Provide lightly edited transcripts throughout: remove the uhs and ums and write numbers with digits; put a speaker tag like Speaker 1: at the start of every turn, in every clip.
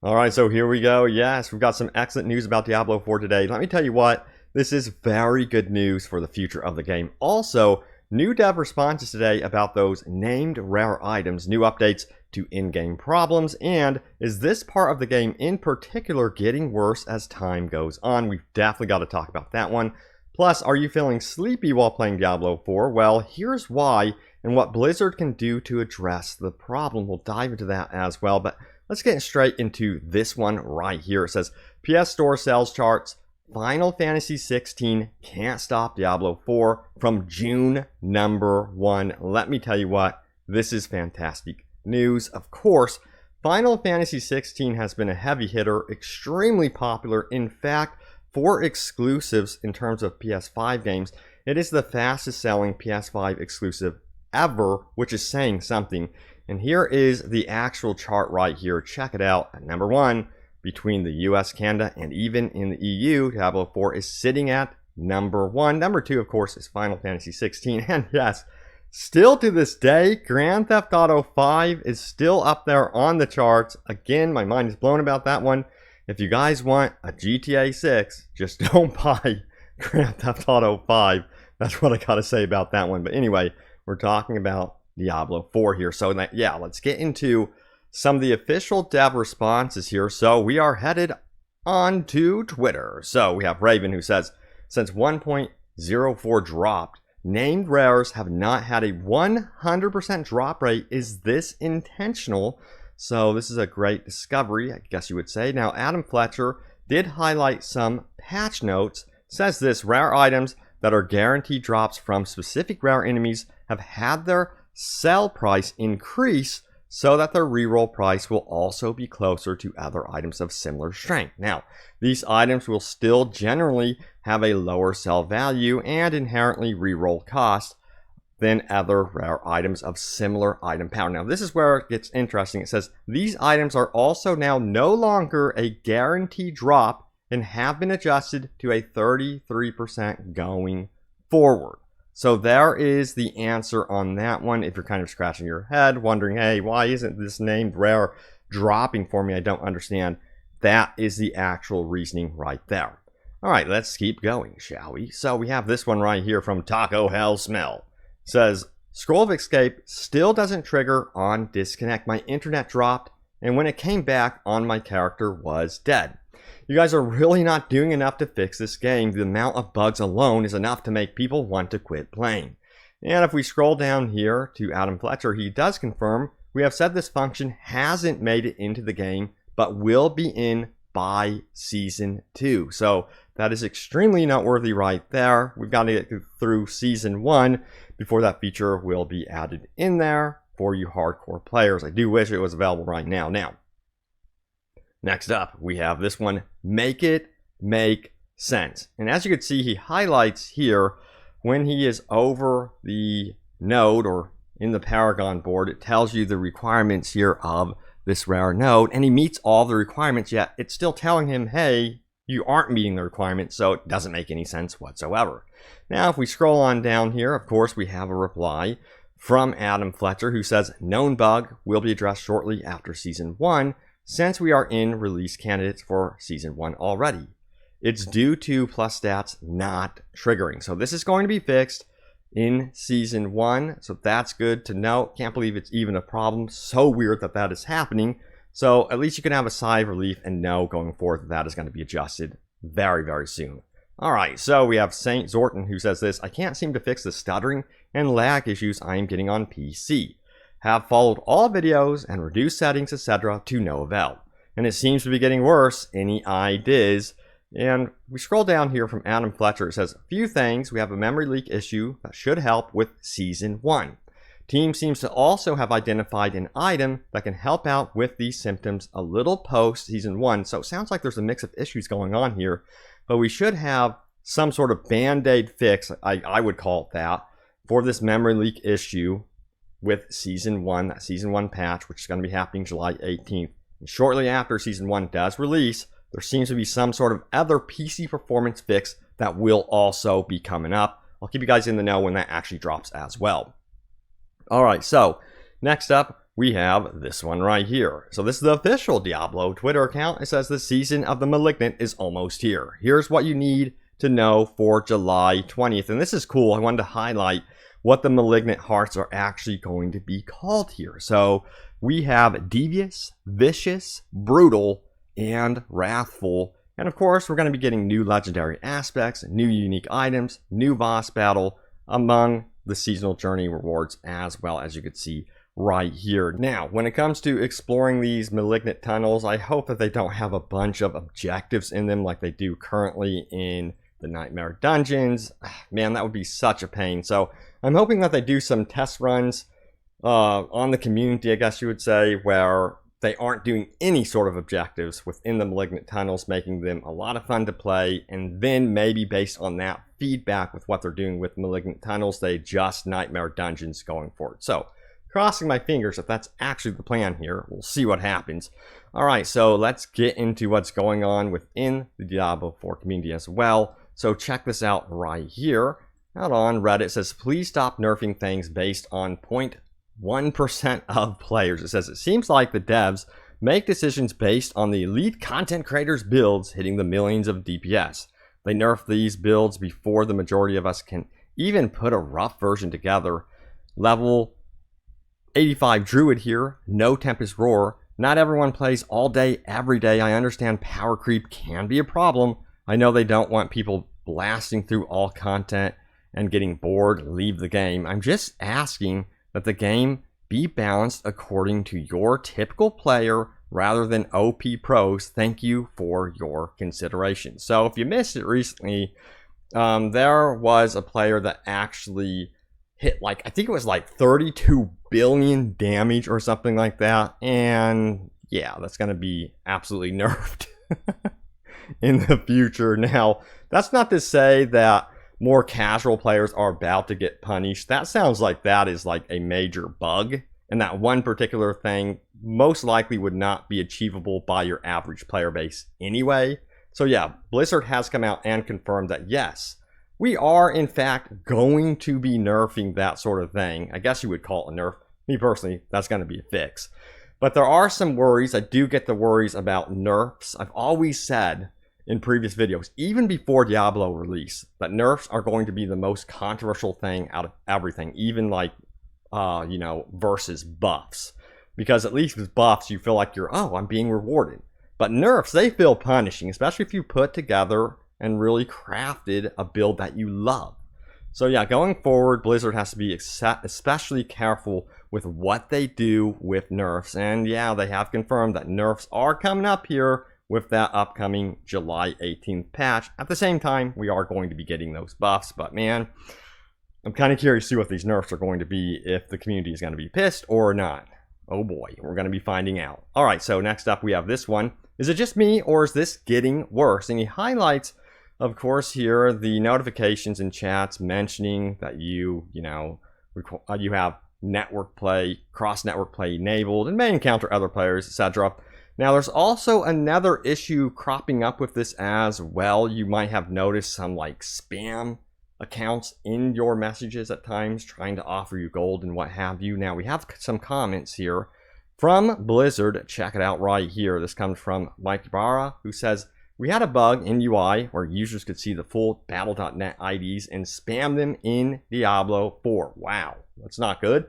Speaker 1: All right, so here we go. Yes, we've got some excellent news about Diablo 4 today. Let me tell you what, this is very good news for the future of the game. Also, new dev responses today about those named rare items, new updates to in-game problems, and is this part of the game in particular getting worse as time goes on? We've definitely got to talk about that one. Plus, are you feeling sleepy while playing Diablo 4? Well, here's why and what Blizzard can do to address the problem. We'll dive into that as well, but let's get straight into this one right here. It says, PS Store sales charts, Final Fantasy 16 can't stop Diablo 4 from June #1. Let me tell you what, this is fantastic news. Of course, Final Fantasy 16 has been a heavy hitter, extremely popular. In fact, for exclusives in terms of PS5 games, it is the fastest selling PS5 exclusive ever, which is saying something. And here is the actual chart right here. Check it out. At #1, between the US, Canada, and even in the EU, Diablo 4 is sitting at #1. #2, of course, is Final Fantasy 16. And yes, still to this day, Grand Theft Auto 5 is still up there on the charts. Again, my mind is blown about that one. If you guys want a GTA 6, just don't buy Grand Theft Auto 5. That's what I gotta say about that one. But anyway, we're talking about Diablo 4 here. So yeah, let's get into some of the official dev responses here. So we are headed on to Twitter. So we have Raven who says, since 1.04 dropped, named rares have not had a 100% drop rate. Is this intentional? So this is a great discovery, I guess you would say. Now, Adam Fletcher did highlight some patch notes. Says this, rare items that are guaranteed drops from specific rare enemies have had their sell price increase so that their reroll price will also be closer to other items of similar strength. Now, these items will still generally have a lower sell value and inherently reroll cost than other rare items of similar item power. Now, this is where it gets interesting. It says, these items are also now no longer a guaranteed drop and have been adjusted to a 33% going forward. So there is the answer on that one. If you're kind of scratching your head, wondering, hey, why isn't this named rare dropping for me? I don't understand. That is the actual reasoning right there. All right, let's keep going, shall we? So we have this one right here from Taco Hell Smell. It says, Scroll of Escape still doesn't trigger on disconnect. My internet dropped, and when it came back on, my character was dead. You guys are really not doing enough to fix this game. The amount of bugs alone is enough to make people want to quit playing. And if we scroll down here to Adam Fletcher, he does confirm, we have said this function hasn't made it into the game, but will be in by Season 2. So that is extremely noteworthy right there. We've got to get through Season 1 before that feature will be added in there for you hardcore players. I do wish it was available right now. Now, next up, we have this one, make it make sense. And as you can see, he highlights here when he is over the node or in the Paragon board, it tells you the requirements here of this rare node, and he meets all the requirements, yet it's still telling him, hey, you aren't meeting the requirements, so it doesn't make any sense whatsoever. Now, if we scroll on down here, of course, we have a reply from Adam Fletcher who says, known bug will be addressed shortly after Season 1, since we are in release candidates for Season 1 already. It's due to plus stats not triggering. So this is going to be fixed in Season 1. So that's good to know. Can't believe it's even a problem. So weird that that is happening. So at least you can have a sigh of relief and know going forward that that is going to be adjusted very, very soon. All right, so we have Saint Zorton who says this, I can't seem to fix the stuttering and lag issues I am getting on PC. Have followed all videos and reduced settings, etc. to no avail. And it seems to be getting worse. Any ideas? And we scroll down here from Adam Fletcher. It says, a few things. We have a memory leak issue that should help with Season 1. Team seems to also have identified an item that can help out with these symptoms a little post Season 1. So it sounds like there's a mix of issues going on here. But we should have some sort of band-aid fix, I would call it that, for this memory leak issue with Season 1, that Season 1 patch, which is going to be happening July 18th. And shortly after Season 1 does release, there seems to be some sort of other PC performance fix that will also be coming up. I'll keep you guys in the know when that actually drops as well. All right, so next up, we have this one right here. So this is the official Diablo Twitter account. It says the season of the Malignant is almost here. Here's what you need to know for July 20th. And this is cool. I wanted to highlight what the Malignant Hearts are actually going to be called here. So we have Devious, Vicious, Brutal, and Wrathful. And of course, we're going to be getting new legendary aspects, new unique items, new boss battle among the seasonal journey rewards, as well, as you can see right here. Now, when it comes to exploring these Malignant tunnels, I hope that they don't have a bunch of objectives in them like they do currently in the Nightmare Dungeons. Man, that would be such a pain. So I'm hoping that they do some test runs on the community, I guess you would say, where they aren't doing any sort of objectives within the Malignant tunnels, making them a lot of fun to play, and then maybe based on that feedback with what they're doing with Malignant tunnels, they adjust Nightmare Dungeons going forward. So crossing my fingers if that's actually the plan here. We'll see what happens. All right, so let's get into what's going on within the Diablo 4 community as well. So check this out right here. Out on Reddit, it says, please stop nerfing things based on 0.1% of players. It says, it seems like the devs make decisions based on the elite content creators' builds hitting the millions of DPS. They nerf these builds before the majority of us can even put a rough version together. Level 85 Druid here, no Tempest Roar. Not everyone plays all day, every day. I understand power creep can be a problem. I know they don't want people blasting through all content and getting bored, leave the game. I'm just asking that the game be balanced according to your typical player rather than OP pros. Thank you for your consideration. So if you missed it recently, there was a player that actually hit like, I think it was like 32 billion damage or something like that. And yeah, that's going to be absolutely nerfed in the future. Now, that's not to say that more casual players are about to get punished. That sounds like that is like a major bug. And that one particular thing most likely would not be achievable by your average player base anyway. So yeah, Blizzard has come out and confirmed that yes, we are in fact going to be nerfing that sort of thing. I guess you would call it a nerf. Me personally, that's going to be a fix. But there are some worries. I do get the worries about nerfs. I've always said in previous videos, even before Diablo release, that nerfs are going to be the most controversial thing out of everything, even like, you know, versus buffs. Because at least with buffs, you feel like you're, oh, I'm being rewarded. But nerfs, they feel punishing, especially if you put together and really crafted a build that you love. So yeah, going forward, Blizzard has to be especially careful with what they do with nerfs. And yeah, they have confirmed that nerfs are coming up here with that upcoming July 18th patch. At the same time, we are going to be getting those buffs, but man, I'm kind of curious to see what these nerfs are going to be, if the community is going to be pissed or not. Oh boy, we're going to be finding out. All right, so next up we have this one. Is it just me, or is this getting worse? And he highlights, of course, here the notifications and chats mentioning that you have network play, cross-network play enabled, and may encounter other players, etc. Now, there's also another issue cropping up with this as well. You might have noticed some like spam accounts in your messages at times trying to offer you gold and what have you. Now, we have some comments here from Blizzard. Check it out right here. This comes from Mike Barra, who says, we had a bug in UI where users could see the full battle.net IDs and spam them in Diablo 4. Wow, that's not good.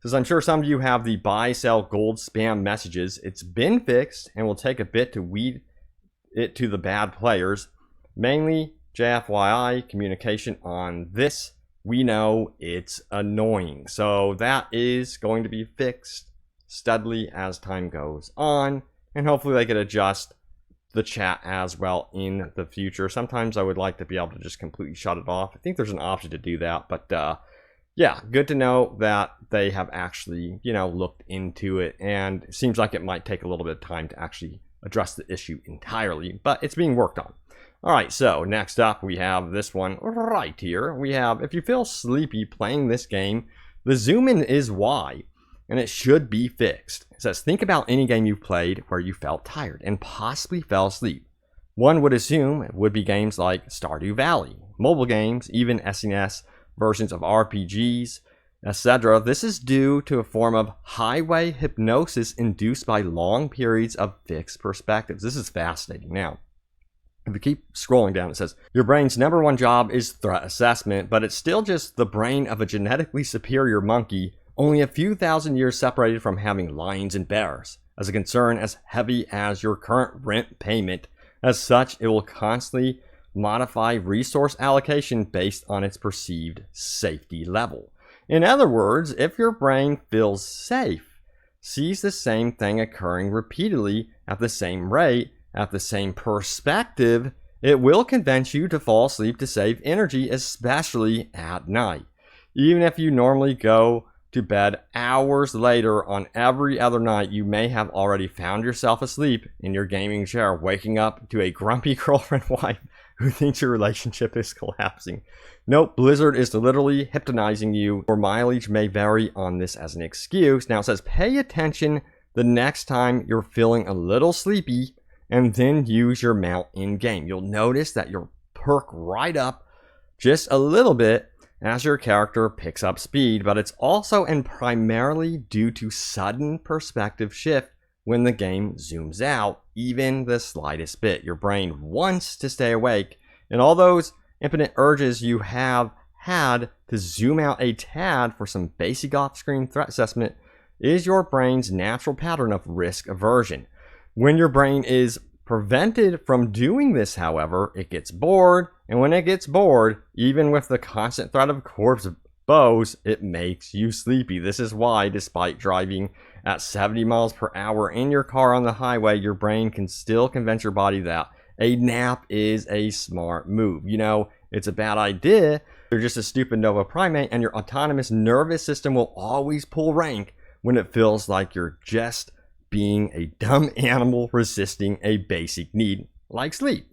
Speaker 1: Says, I'm sure some of you have the buy, sell, gold spam messages. It's been fixed and will take a bit to weed it to the bad players. Mainly JFYI communication on this. We know it's annoying. So that is going to be fixed steadily as time goes on. And hopefully they can adjust the chat as well in the future. Sometimes I would like to be able to just completely shut it off. I think there's an option to do that, but yeah, good to know that they have actually, looked into it, and it seems like it might take a little bit of time to actually address the issue entirely, but it's being worked on. All right, so next up we have this one right here. We have, if you feel sleepy playing this game, the zoom in is why, and it should be fixed. It says, think about any game you've played where you felt tired and possibly fell asleep. One would assume it would be games like Stardew Valley, mobile games, even SNES versions of RPGs. etc. This is due to a form of highway hypnosis induced by long periods of fixed perspectives. This is fascinating. Now, if you keep scrolling down, it says, your brain's number one job is threat assessment, but it's still just the brain of a genetically superior monkey, only a few thousand years separated from having lions and bears. As a concern as heavy as your current rent payment, as such, it will constantly modify resource allocation based on its perceived safety level. In other words, if your brain feels safe, sees the same thing occurring repeatedly at the same rate, at the same perspective, it will convince you to fall asleep to save energy, especially at night. Even if you normally go to bed hours later on every other night, you may have already found yourself asleep in your gaming chair, waking up to a grumpy girlfriend wife who thinks your relationship is collapsing. Nope, Blizzard is literally hypnotizing you. Your mileage may vary on this as an excuse. Now it says, pay attention the next time you're feeling a little sleepy and then use your mount in-game. You'll notice that you'll perk right up just a little bit as your character picks up speed, but it's also and primarily due to sudden perspective shift when the game zooms out, even the slightest bit. Your brain wants to stay awake, and all those impotent urges you have had to zoom out a tad for some basic off-screen threat assessment is your brain's natural pattern of risk aversion. When your brain is prevented from doing this, however, it gets bored, and when it gets bored, even with the constant threat of corpse bows, it makes you sleepy. This is why, despite driving at 70 miles per hour in your car on the highway, your brain can still convince your body that a nap is a smart move. You know, it's a bad idea. You're just a stupid Nova primate, and your autonomous nervous system will always pull rank when it feels like you're just being a dumb animal resisting a basic need like sleep.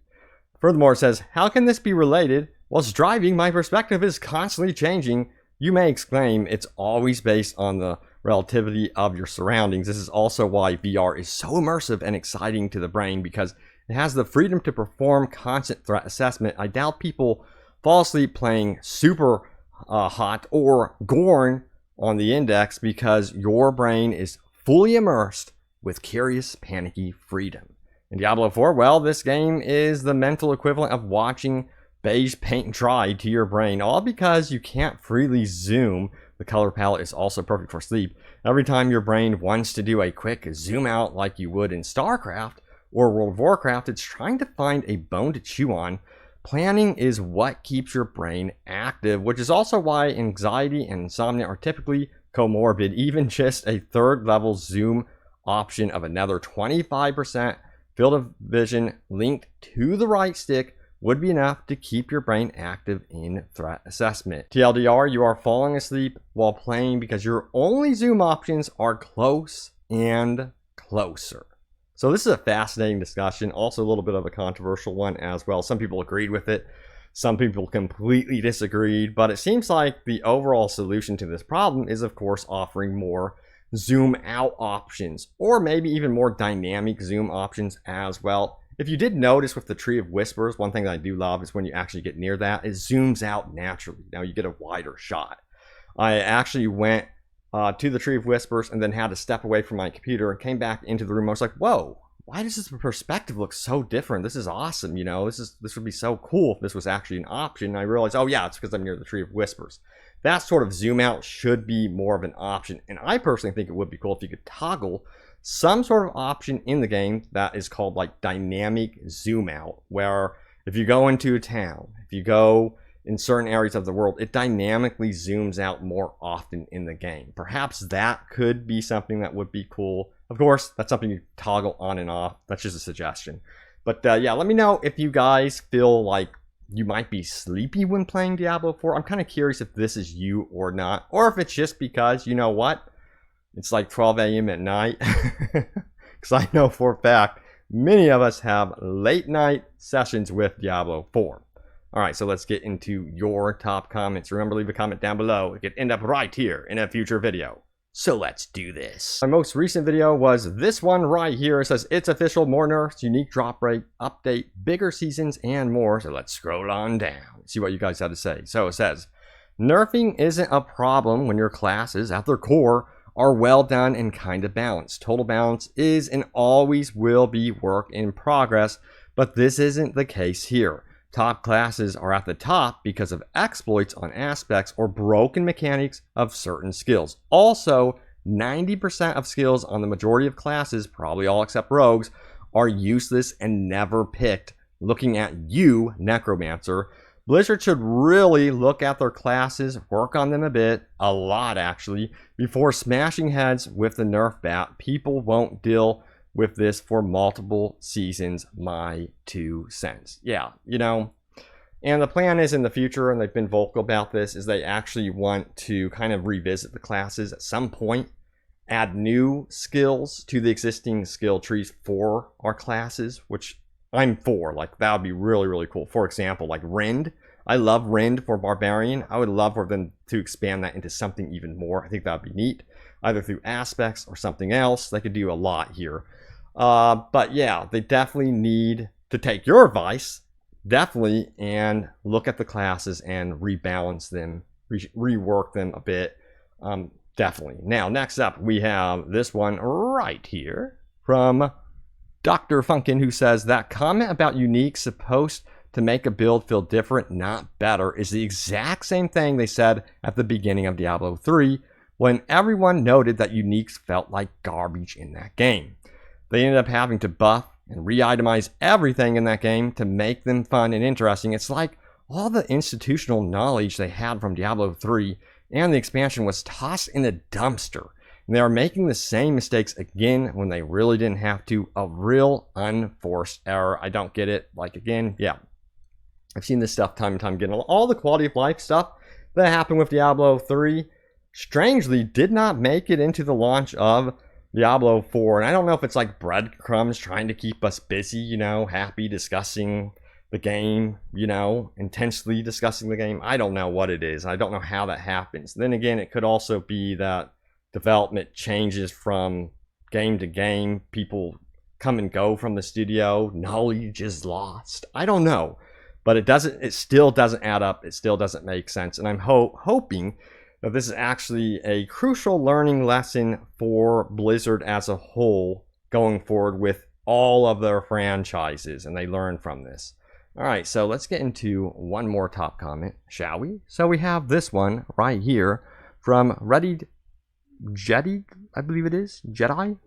Speaker 1: Furthermore, it says, how can this be related? Whilst driving, my perspective is constantly changing. You may exclaim, it's always based on the relativity of your surroundings. This is also why VR is so immersive and exciting to the brain, because it has the freedom to perform constant threat assessment. I doubt people fall asleep playing Super Hot or Gorn on the Index because your brain is fully immersed with curious, panicky freedom. In Diablo 4, well, this game is the mental equivalent of watching beige paint dry to your brain, all because you can't freely zoom. The color palette is also perfect for sleep. Every time your brain wants to do a quick zoom out like you would in StarCraft or World of Warcraft, it's trying to find a bone to chew on. Planning is what keeps your brain active, which is also why anxiety and insomnia are typically comorbid. Even just a third level zoom option of another 25% field of vision linked to the right stick would be enough to keep your brain active in threat assessment. TLDR, you are falling asleep while playing because your only zoom options are close and closer. So this is a fascinating discussion, also a little bit of a controversial one as well. Some people agreed with it, some people completely disagreed, but it seems like the overall solution to this problem is, of course, offering more zoom out options, or maybe even more dynamic zoom options as well. If you did notice with the Tree of Whispers, one thing that I do love is when you actually get near that, it zooms out naturally. Now you get a wider shot. I actually went to the Tree of Whispers and then had to step away from my computer and came back into the room. I was like, whoa, why does this perspective look so different? This is awesome, you know, this would be so cool if this was actually an option. And I realized, oh yeah, it's because I'm near the Tree of Whispers. That sort of zoom out should be more of an option. And I personally think it would be cool if you could toggle some sort of option in the game that is called like dynamic zoom out, where if you go into a town, if you go in certain areas of the world, it dynamically zooms out more often in the game. Perhaps that could be something that would be cool. Of course, that's something you toggle on and off. That's just a suggestion. But yeah, let me know if you guys feel like you might be sleepy when playing Diablo 4. I'm kind of curious if this is you or not, or if it's just because, you know what, it's like 12 a.m. at night. Because I know for a fact many of us have late night sessions with Diablo 4. All right, so let's get into your top comments. Remember, leave a comment down below. It could end up right here in a future video. So let's do this. My most recent video was this one right here. It says, it's official, more nerfs, unique drop rate, update, bigger seasons, and more. So let's scroll on down, see what you guys had to say. So it says, Nerfing isn't a problem when your classes, at their core, are well done and kind of balanced. Total balance is and always will be work in progress, but this isn't the case here. Top classes are at the top because of exploits on aspects or broken mechanics of certain skills. Also, 90% of skills on the majority of classes, probably all except rogues, are useless and never picked. Looking at you, Necromancer, Blizzard should really look at their classes, work on them a lot actually, before smashing heads with the Nerf bat. People won't deal with this for multiple seasons, my 2 cents. Yeah, you know, and the plan is in the future, and they've been vocal about this, is they actually want to kind of revisit the classes at some point, add new skills to the existing skill trees for our classes, which I'm for. Like, that would be really, really cool. For example, like Rend. I love Rend for Barbarian. I would love for them to expand that into something even more. I think that would be neat, either through aspects or something else. They could do a lot here. But yeah, they definitely need to take your advice, definitely, and look at the classes and rebalance them, rework them a bit, definitely. Now, next up, we have this one right here from Dr. Funkin, who says that comment about unique supposed to make a build feel different, not better, is the exact same thing they said at the beginning of Diablo 3 when everyone noted that uniques felt like garbage in that game. They ended up having to buff and re-itemize everything in that game to make them fun and interesting. It's like all the institutional knowledge they had from Diablo 3 and the expansion was tossed in a dumpster. And they are making the same mistakes again when they really didn't have to. A real unforced error. I don't get it. Like, again, yeah. I've seen this stuff time and time again. All the quality of life stuff that happened with Diablo 3, strangely, did not make it into the launch of Diablo 4. And I don't know if it's like breadcrumbs trying to keep us busy, you know, happy discussing the game, you know, intensely discussing the game. I don't know what it is. I don't know how that happens. Then again, it could also be that development changes from game to game. People come and go from the studio. Knowledge is lost. I don't know. But it still doesn't add up. It still doesn't make sense. And I'm hoping that this is actually a crucial learning lesson for Blizzard as a whole going forward with all of their franchises, and they learn from this. All right, so let's get into one more top comment, shall we? So we have this one right here from Ready Jedi, I believe it is. Jedi?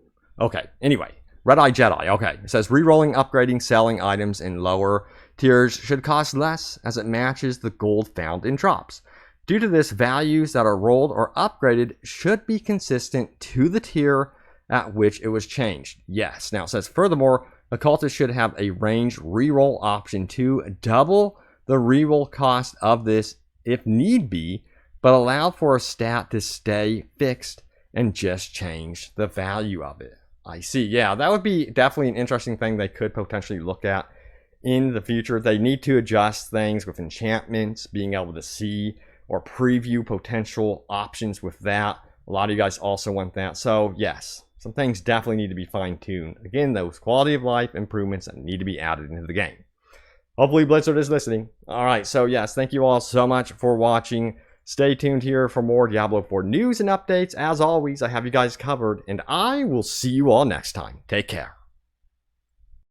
Speaker 1: Okay, anyway. Red Eye Jedi, okay. It says, rerolling, upgrading, selling items in lower tiers should cost less as it matches the gold found in drops. Due to this, values that are rolled or upgraded should be consistent to the tier at which it was changed. Yes. Now it says, furthermore, occultists should have a range reroll option to double the reroll cost of this if need be, but allow for a stat to stay fixed and just change the value of it. I see. Yeah, that would be definitely an interesting thing they could potentially look at in the future. They need to adjust things with enchantments, being able to see or preview potential options with that. A lot of you guys also want that. So yes, some things definitely need to be fine-tuned. Again, those quality of life improvements that need to be added into the game. Hopefully Blizzard is listening. All right, so yes, thank you all so much for watching. Stay tuned here for more Diablo 4 news and updates. As always, I have you guys covered, and I will see you all next time. Take care.